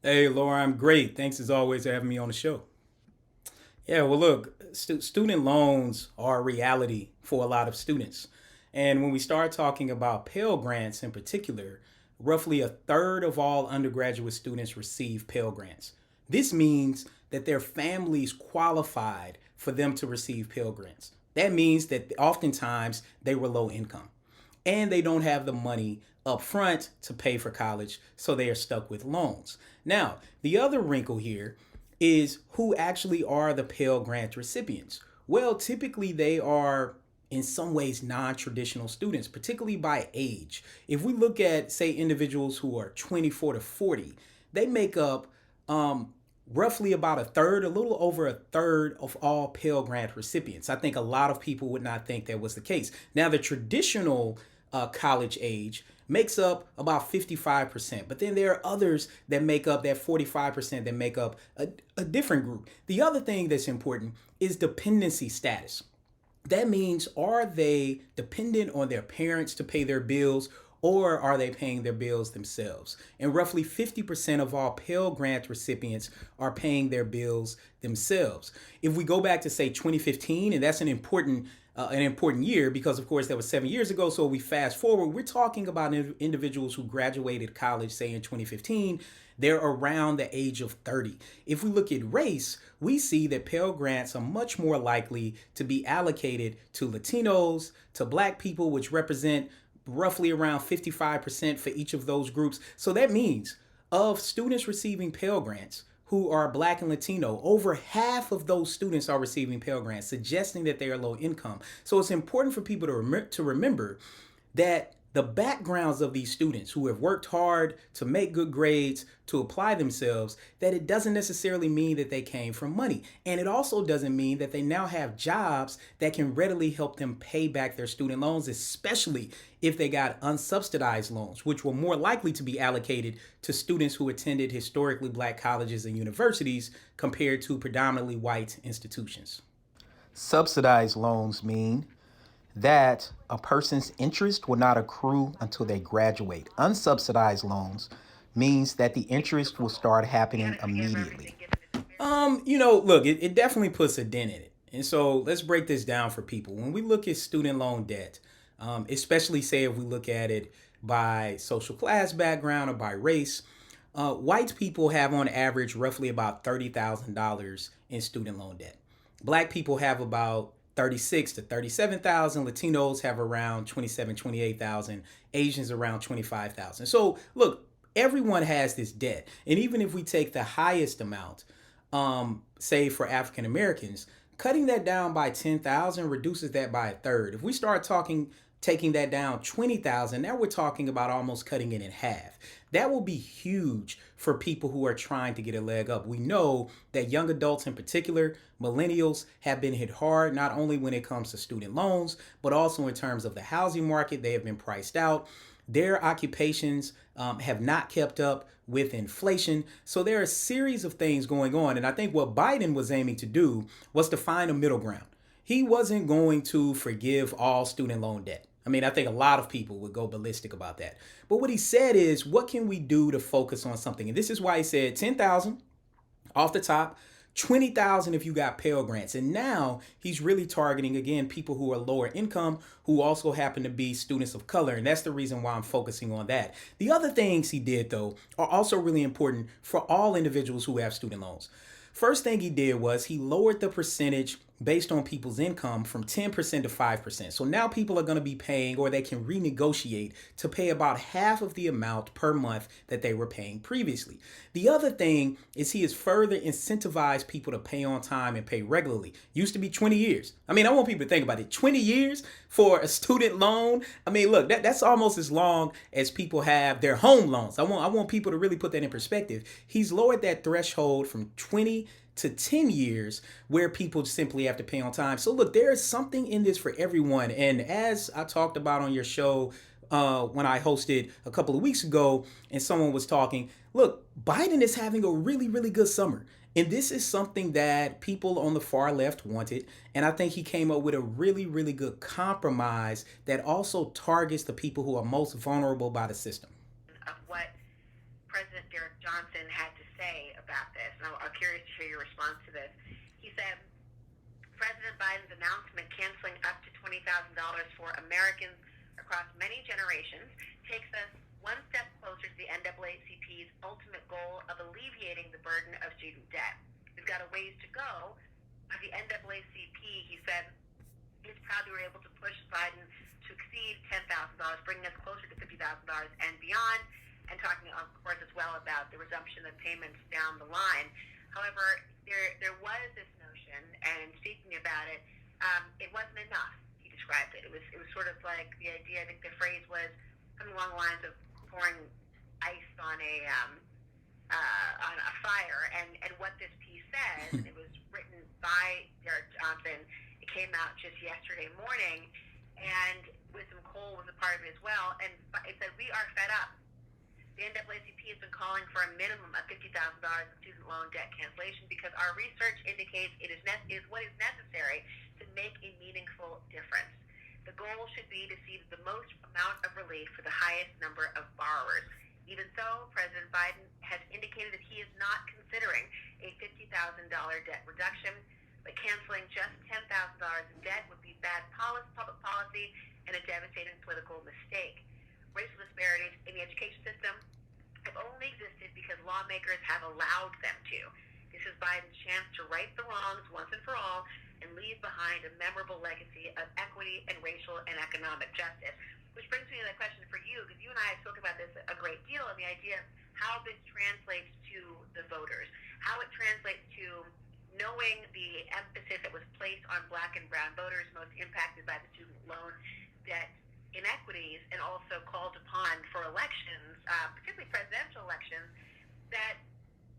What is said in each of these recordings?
Hey, Laura, I'm great. Thanks as always for having me on the show. Yeah, well, look, student loans are a reality for a lot of students. And when we start talking about Pell Grants in particular, roughly a third of all undergraduate students receive Pell Grants. This means that their families qualified for them to receive Pell Grants. That means that oftentimes they were low income and they don't have the money up front to pay for college, so they are stuck with loans. Now, the other wrinkle here is who actually are the Pell Grant recipients? Well, typically they are in some ways non-traditional students, particularly by age. If we look at, say, individuals who are 24 to 40, they make up roughly about a third, a little over a third of all Pell Grant recipients. I think a lot of people would not think that was the case. Now, the traditional college age makes up about 55%. But then there are others that make up that 45% that make up a different group. The other thing that's important is dependency status. That means, are they dependent on their parents to pay their bills, or are they paying their bills themselves? And roughly 50% of all Pell Grant recipients are paying their bills themselves. If we go back to, say, 2015, and that's an important year because, of course, that was 7 years ago. So we fast forward, we're talking about individuals who graduated college, say, in 2015. They're around the age of 30. If we look at race, we see that Pell Grants are much more likely to be allocated to Latinos, to Black people, which represent roughly around 55% for each of those groups. So that means of students receiving Pell Grants who are Black and Latino, over half of those students are receiving Pell Grants, suggesting that they are low income. So it's important for people to remember that the backgrounds of these students who have worked hard to make good grades, to apply themselves, that it doesn't necessarily mean that they came from money. And it also doesn't mean that they now have jobs that can readily help them pay back their student loans, especially if they got unsubsidized loans, which were more likely to be allocated to students who attended historically Black colleges and universities compared to predominantly white institutions. Subsidized loans mean that a person's interest will not accrue until they graduate. Unsubsidized loans means that the interest will start happening immediately. Look, it definitely puts a dent in it. And so let's break this down for people. When we look at student loan debt, especially say if we look at it by social class background or by race, white people have on average roughly about $30,000 in student loan debt. Black people have about 36 to 37,000. Latinos have around 27, 28,000. Asians around 25,000. So look, everyone has this debt. And even if we take the highest amount, say for African Americans, cutting that down by 10,000 reduces that by a third. If we start taking that down 20,000, now we're talking about almost cutting it in half. That will be huge for people who are trying to get a leg up. We know that young adults in particular, millennials, have been hit hard, not only when it comes to student loans, but also in terms of the housing market. They have been priced out. Their occupations have not kept up with inflation. So there are a series of things going on. And I think what Biden was aiming to do was to find a middle ground. He wasn't going to forgive all student loan debt. I mean, I think a lot of people would go ballistic about that. But what he said is, what can we do to focus on something? And this is why he said 10,000 off the top, 20,000 if you got Pell Grants. And now he's really targeting, again, people who are lower income, who also happen to be students of color. And that's the reason why I'm focusing on that. The other things he did, though, are also really important for all individuals who have student loans. First thing he did was he lowered the percentage based on people's income from 10% to 5%. So now people are going to be paying, or they can renegotiate to pay about half of the amount per month that they were paying previously. The other thing is he has further incentivized people to pay on time and pay regularly. Used to be 20 years. I mean, I want people to think about it. 20 years for a student loan. I mean, look, that's almost as long as people have their home loans. I want people to really put that in perspective. He's lowered that threshold from 20 to 10 years where people simply have to pay on time. So look, there is something in this for everyone. And as I talked about on your show when I hosted a couple of weeks ago, and someone was talking, look, Biden is having a really, really good summer. And this is something that people on the far left wanted. And I think he came up with a really, really good compromise that also targets the people who are most vulnerable by the system. Of what President Derek Johnson had to say about this, and I'm curious to hear your response to this. He said, President Biden's announcement canceling up to $20,000 for Americans across many generations takes us one step closer to the NAACP's ultimate goal of alleviating the burden of student debt. We've got a ways to go. The NAACP, he said, is proud we were able to push Biden to exceed $10,000, bringing us closer to $50,000 and beyond, and talking, of course, as well about the resumption of payments down the line. However, there was this notion, and speaking about it, it wasn't enough. He described it. It was sort of like the idea. I think the phrase was something along the lines of pouring ice on a fire. And what this piece says, it was written by Derek Johnson. It came out just yesterday morning, and Wisdom Cole was a part of it as well. And it said, we are fed up. The NAACP has been calling for a minimum of $50,000 in student loan debt cancellation because our research indicates it is what is necessary to make a meaningful difference. The goal should be to see the most amount of relief for the highest number of borrowers. Even so, President Biden has indicated that he is not considering a $50,000 debt reduction, but canceling just $10,000 in debt would be bad public policy and a devastating political mistake. Racial disparities in the education system have only existed because lawmakers have allowed them to. This is Biden's chance to right the wrongs once and for all and leave behind a memorable legacy of equity and racial and economic justice. Which brings me to the question for you, because you and I have spoken about this a great deal, and the idea of how this translates to the voters, how it translates to knowing the emphasis that was placed on Black and brown voters most impacted by the student loan debt inequities, and also called upon for elections, particularly presidential elections, that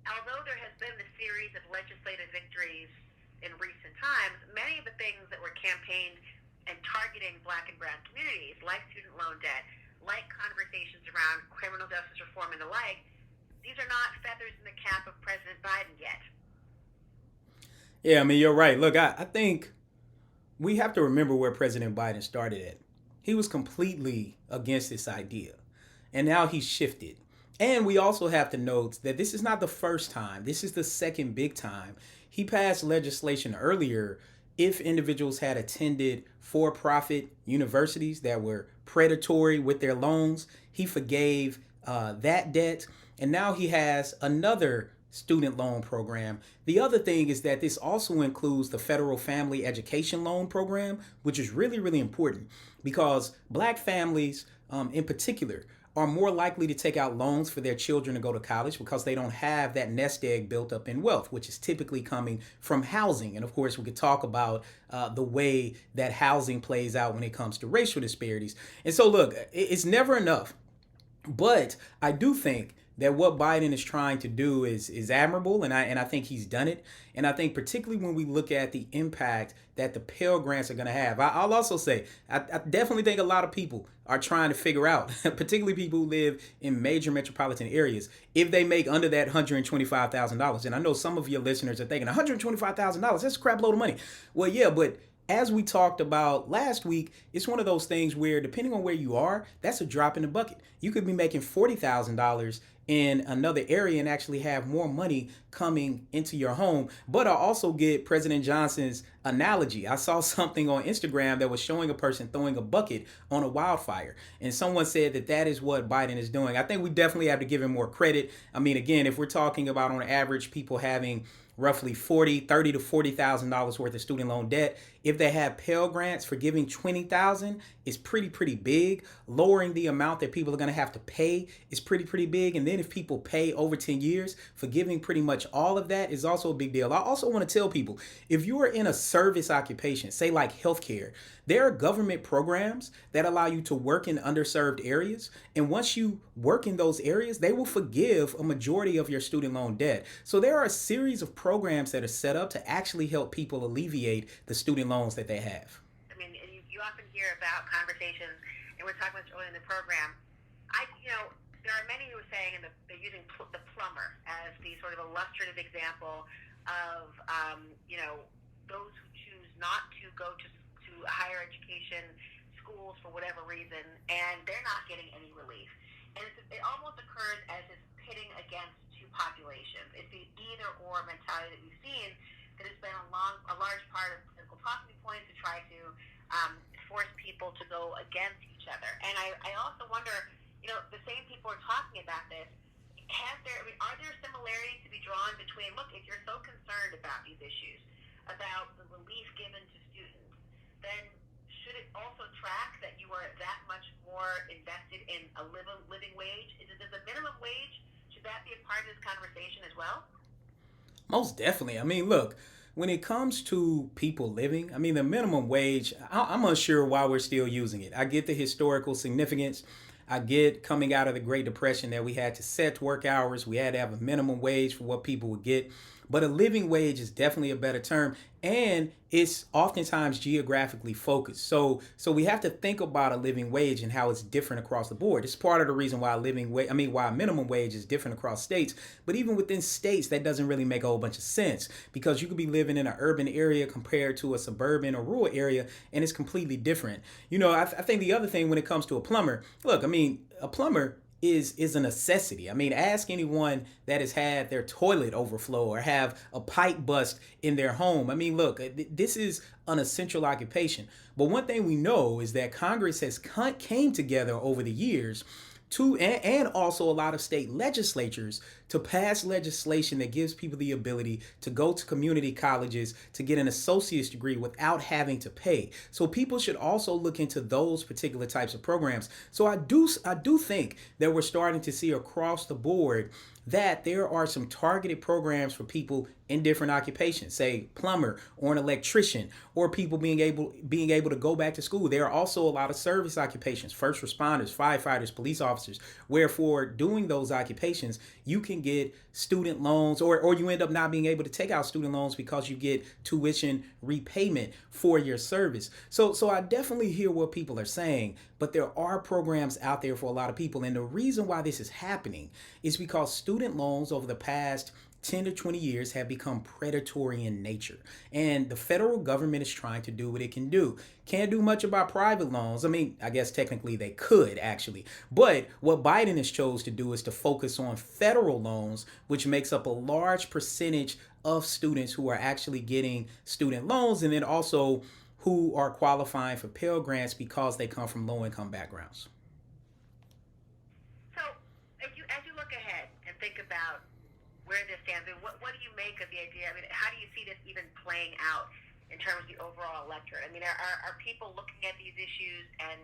although there has been the series of legislative victories in recent times, many of the things that were campaigned and targeting Black and brown communities, like student loan debt, like conversations around criminal justice reform and the like, these are not feathers in the cap of President Biden yet. Yeah, I mean, you're right. Look, I think we have to remember where President Biden started at. He was completely against this idea, and now he's shifted. And we also have to note that this is not the first time. This is the second big time. He passed legislation earlier if individuals had attended for-profit universities that were predatory with their loans. He forgave that debt, and now he has another student loan program. The other thing is that this also includes the federal family education loan program, which is really, really important because Black families in particular are more likely to take out loans for their children to go to college because they don't have that nest egg built up in wealth, which is typically coming from housing. And of course, we could talk about the way that housing plays out when it comes to racial disparities. And so, look, it's never enough. But I do think that what Biden is trying to do is admirable, and I think he's done it. And I think particularly when we look at the impact that the Pell Grants are going to have. I'll also say, I definitely think a lot of people are trying to figure out, particularly people who live in major metropolitan areas, if they make under that $125,000. And I know some of your listeners are thinking, $125,000, that's a crap load of money. Well, yeah, but as we talked about last week, it's one of those things where depending on where you are, that's a drop in the bucket. You could be making $40,000 in another area and actually have more money coming into your home. But I also get President Johnson's analogy. I saw something on Instagram that was showing a person throwing a bucket on a wildfire. And someone said that that is what Biden is doing. I think we definitely have to give him more credit. I mean, again, if we're talking about on average people having roughly $30,000 to $40,000 worth of student loan debt. If they have Pell Grants, forgiving $20,000 is pretty big. Lowering the amount that people are going to have to pay is pretty big. And then if people pay over 10 years, forgiving pretty much all of that is also a big deal. I also want to tell people, if you are in a service occupation, say like healthcare, there are government programs that allow you to work in underserved areas. And once you work in those areas, they will forgive a majority of your student loan debt. So there are a series of programs that are set up to actually help people alleviate the student loans that they have. I mean, you often hear about conversations, and we're talking about this earlier in the program. There are many who are saying, and they're using the plumber as the sort of illustrative example of, those who choose not to go to higher education schools for whatever reason, and they're not getting any relief. and it almost occurs as it's pitting against two populations. It's the either or mentality that we've seen that has been a large part of political talking points to try to force people to go against each other. And I also wonder, the same people are talking about this. Are there similarities to be drawn between, look, if you're so concerned about these issues, about the relief given to students, then should it also track that you are that much more invested in a living wage? Does a minimum wage, should that be a part of this conversation as well? Most definitely. I mean, look, when it comes to people living, I mean, the minimum wage, I'm unsure why we're still using it. I get the historical significance. I get coming out of the Great Depression that we had to set work hours. We had to have a minimum wage for what people would get. But a living wage is definitely a better term. And it's oftentimes geographically focused. So we have to think about a living wage and how it's different across the board. It's part of the reason why why a minimum wage is different across states. But even within states, that doesn't really make a whole bunch of sense, because you could be living in an urban area compared to a suburban or rural area, and it's completely different. I think the other thing when it comes to a plumber, look, I mean, a plumber is a necessity. I mean, ask anyone that has had their toilet overflow or have a pipe bust in their home. I mean, look, this is an essential occupation. But one thing we know is that Congress has came together over the years and also a lot of state legislatures to pass legislation that gives people the ability to go to community colleges to get an associate's degree without having to pay. So people should also look into those particular types of programs. So I do think that we're starting to see across the board that there are some targeted programs for people in different occupations, say plumber or an electrician, or people being able to go back to school. There are also a lot of service occupations, first responders, firefighters, police officers, where for doing those occupations, you can get student loans, or you end up not being able to take out student loans because you get tuition repayment for your service. So I definitely hear what people are saying, but there are programs out there for a lot of people. And the reason why this is happening is because student loans over the past 10 to 20 years have become predatory in nature. And the federal government is trying to do what it can do. Can't do much about private loans. I mean, I guess technically they could actually. But what Biden has chose to do is to focus on federal loans, which makes up a large percentage of students who are actually getting student loans, and then also who are qualifying for Pell Grants because they come from low-income backgrounds. So, as you look ahead and think about where this stands, and what do you make of the idea? I mean, how do you see this even playing out in terms of the overall electorate? I mean, are people looking at these issues and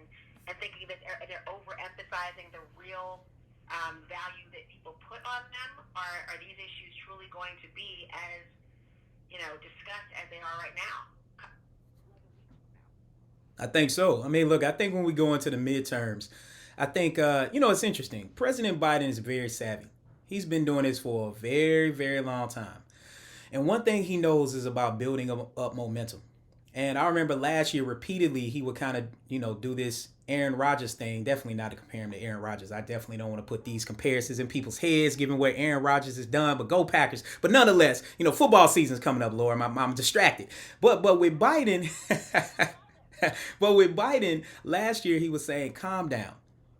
thinking that they're overemphasizing the real value that people put on them? Are these issues truly going to be as discussed as they are right now? I think so. I mean, look, I think when we go into the midterms, I think, it's interesting. President Biden is very savvy. He's been doing this for a very, very long time. And one thing he knows is about building up momentum. And I remember last year repeatedly he would kind of, do this Aaron Rodgers thing. Definitely not to compare him to Aaron Rodgers. I definitely don't want to put these comparisons in people's heads given where Aaron Rodgers is done. But go Packers. But nonetheless, football season's coming up, Lord. I'm distracted. But with Biden, last year he was saying, calm down.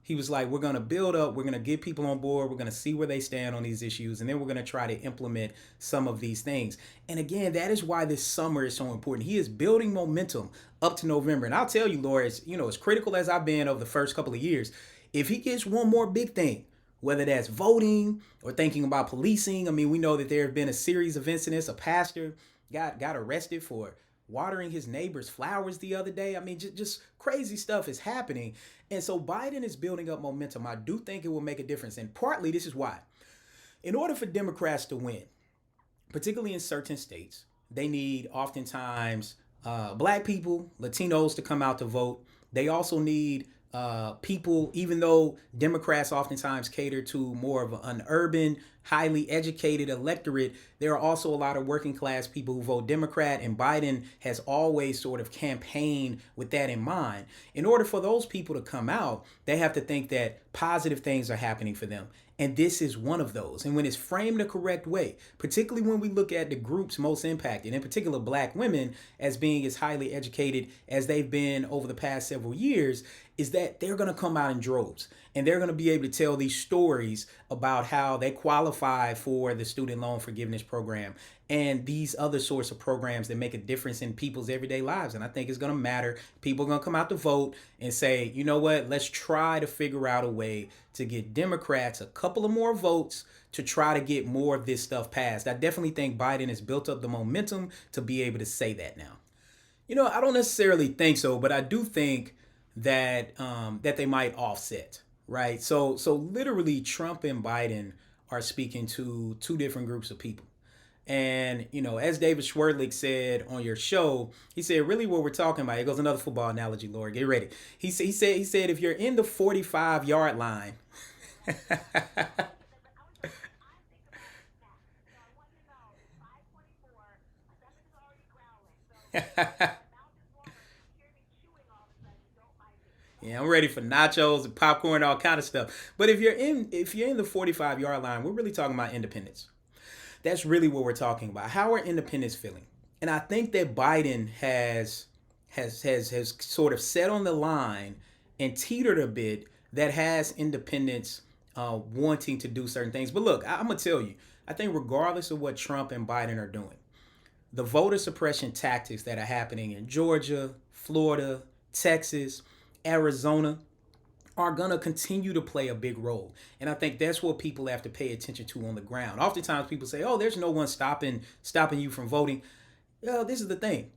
He was like, we're going to build up, we're going to get people on board, we're going to see where they stand on these issues, and then we're going to try to implement some of these things. And again, that is why this summer is so important. He is building momentum up to November. And I'll tell you, Laura, as critical as I've been over the first couple of years, if he gets one more big thing, whether that's voting or thinking about policing, I mean, we know that there have been a series of incidents. A pastor got arrested for watering his neighbor's flowers the other day. I mean, just crazy stuff is happening. And so Biden is building up momentum. I do think it will make a difference. And partly this is why. In order for Democrats to win, particularly in certain states, they need oftentimes black people, Latinos to come out to vote. They also need people, even though Democrats oftentimes cater to more of an urban, highly educated electorate, there are also a lot of working class people who vote Democrat, and Biden has always sort of campaigned with that in mind. In order for those people to come out, they have to think that positive things are happening for them. And this is one of those. And when it's framed the correct way, particularly when we look at the groups most impacted, in particular black women, as being as highly educated as they've been over the past several years, is that they're going to come out in droves. And they're going to be able to tell these stories about how they qualify for the student loan forgiveness program and these other sorts of programs that make a difference in people's everyday lives. And I think it's going to matter. People are going to come out to vote and say, you know what, let's try to figure out a way to get Democrats a couple of more votes to try to get more of this stuff passed. I definitely think Biden has built up the momentum to be able to say that now. I don't necessarily think so, but I do think that that they might offset, right? So literally, Trump and Biden are speaking to two different groups of people. And, as David Schwertlich said on your show, he said, really what we're talking about, here goes another football analogy, Laura, get ready. He said, if you're in the 45-yard line, yeah, I'm ready for nachos and popcorn, all kind of stuff. But if you're in the 45-yard line, we're really talking about independence. That's really what we're talking about. How are independents feeling? And I think that Biden has sort of set on the line and teetered a bit that has independents wanting to do certain things. But look, I'm gonna tell you, I think regardless of what Trump and Biden are doing, the voter suppression tactics that are happening in Georgia, Florida, Texas, Arizona, are going to continue to play a big role. And I think that's what people have to pay attention to on the ground. Oftentimes people say, oh, there's no one stopping you from voting. This is the thing.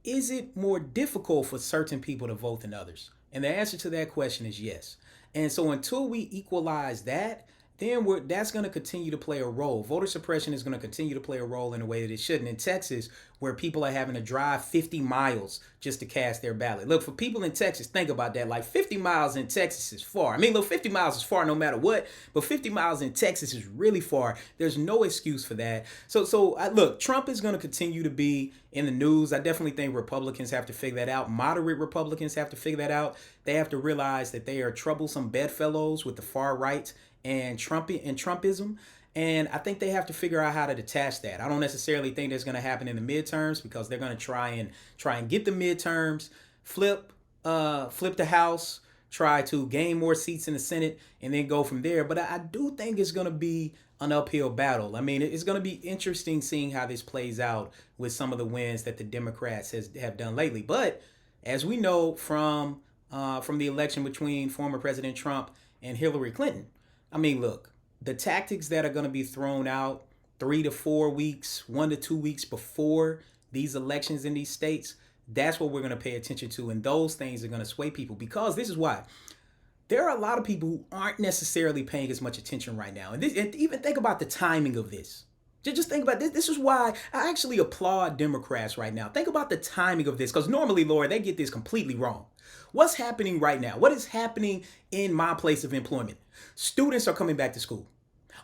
Is it more difficult for certain people to vote than others? And the answer to that question is yes. And so until we equalize that, then that's going to continue to play a role. Voter suppression is going to continue to play a role in a way that it shouldn't. In Texas, where people are having to drive 50 miles just to cast their ballot. Look, for people in Texas, think about that. Like 50 miles in Texas is far. I mean, look, 50 miles is far no matter what, but 50 miles in Texas is really far. There's no excuse for that. Look, Trump is going to continue to be in the news. I definitely think Republicans have to figure that out. Moderate Republicans have to figure that out. They have to realize that they are troublesome bedfellows with the far right and Trumpism. And I think they have to figure out how to detach that. I don't necessarily think that's going to happen in the midterms, because they're going to try and get the midterms, flip the House, try to gain more seats in the Senate, and then go from there. But I do think it's going to be an uphill battle. I mean, it's going to be interesting seeing how this plays out with some of the wins that the Democrats have done lately. But as we know from the election between former President Trump and Hillary Clinton, I mean, look, the tactics that are going to be thrown out 3 to 4 weeks, 1 to 2 weeks before these elections in these states, that's what we're going to pay attention to. And those things are going to sway people, because this is why. There are a lot of people who aren't necessarily paying as much attention right now. And even think about the timing of this. Just think about this. This is why I actually applaud Democrats right now. Think about the timing of this, because normally, Laura, they get this completely wrong. What's happening right now? What is happening in my place of employment? Students are coming back to school.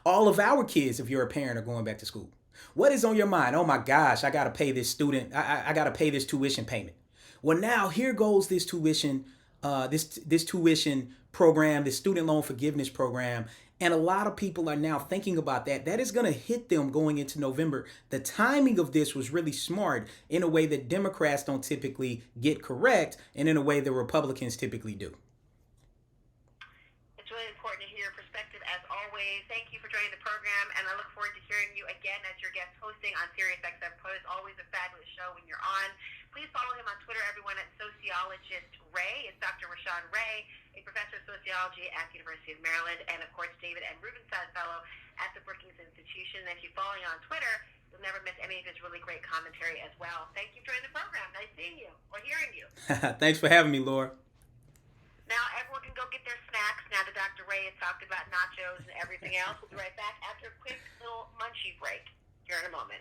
All of our kids, if you're a parent, are going back to school. What is on your mind? Oh my gosh, I got to pay this student. I got to pay this tuition payment. Well, now here goes this tuition program, this student loan forgiveness program. And a lot of people are now thinking about that. That is going to hit them going into November. The timing of this was really smart in a way that Democrats don't typically get correct, and in a way that Republicans typically do. It's really important to hear your perspective, as always. Thank you for joining the program, and I look forward to hearing you again as your guest hosting on SiriusXM POTUS. Always a fabulous show when you're on. Please follow him on Twitter, everyone, at Sociologist Ray. It's Dr. Rashawn Ray, a professor of sociology at the University of Maryland, and, of course, David N. Rubenstein Fellow at the Brookings Institution. And if you follow him on Twitter, you'll never miss any of his really great commentary as well. Thank you for joining the program. Nice seeing you or hearing you. Thanks for having me, Laura. Now everyone can go get their snacks now that Dr. Ray has talked about nachos and everything else. We'll be right back after a quick little munchie break here in a moment.